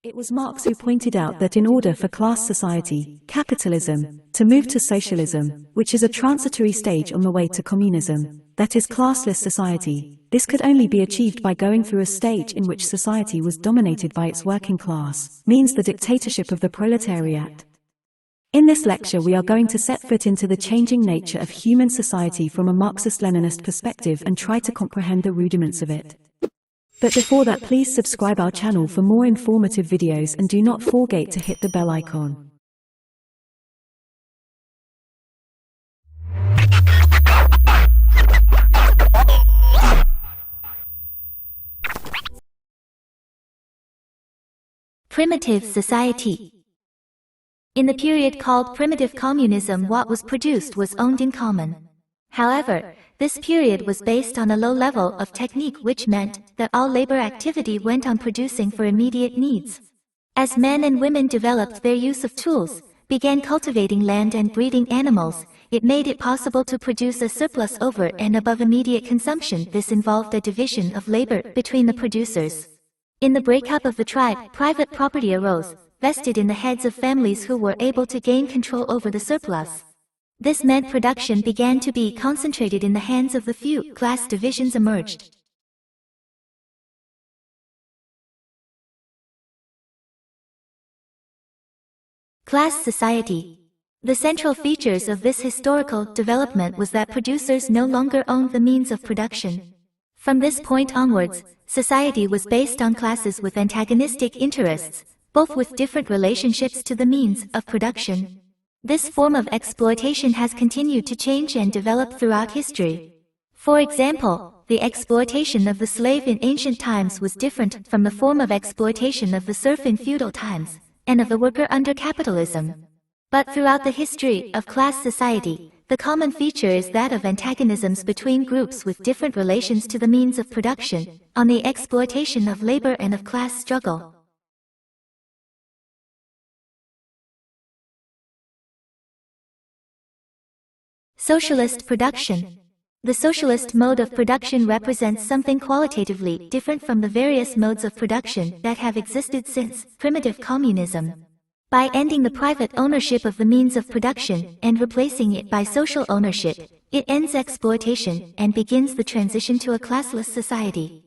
It was Marx who pointed out that in order for class society, capitalism, to move to socialism, which is a transitory stage on the way to communism, that is classless society, this could only be achieved by going through a stage in which society was dominated by its working class, means the dictatorship of the proletariat. In this lecture we are going to set foot into the changing nature of human society from a Marxist-Leninist perspective and try to comprehend the rudiments of it. But before that, please subscribe our channel for more informative videos and do not forget to hit the bell icon. Primitive society. In the period called primitive communism, what was produced was owned in common. However, this period was based on a low level of technique, which meant that all labor activity went on producing for immediate needs. As men and women developed their use of tools, began cultivating land and breeding animals, it made it possible to produce a surplus over and above immediate consumption. This involved a division of labor between the producers. In the breakup of the tribe, private property arose, vested in the heads of families who were able to gain control over the surplus. This meant production began to be concentrated in the hands of the few. Class divisions emerged. Class society. The central features of this historical development was that producers no longer owned the means of production. From this point onwards, society was based on classes with antagonistic interests, both with different relationships to the means of production. This form of exploitation has continued to change and develop throughout history. For example, the exploitation of the slave in ancient times was different from the form of exploitation of the serf in feudal times, and of the worker under capitalism. But throughout the history of class society, the common feature is that of antagonisms between groups with different relations to the means of production, on the exploitation of labor and of class struggle. Socialist production. The socialist mode of production represents something qualitatively different from the various modes of production that have existed since primitive communism. By ending the private ownership of the means of production and replacing it by social ownership, it ends exploitation and begins the transition to a classless society.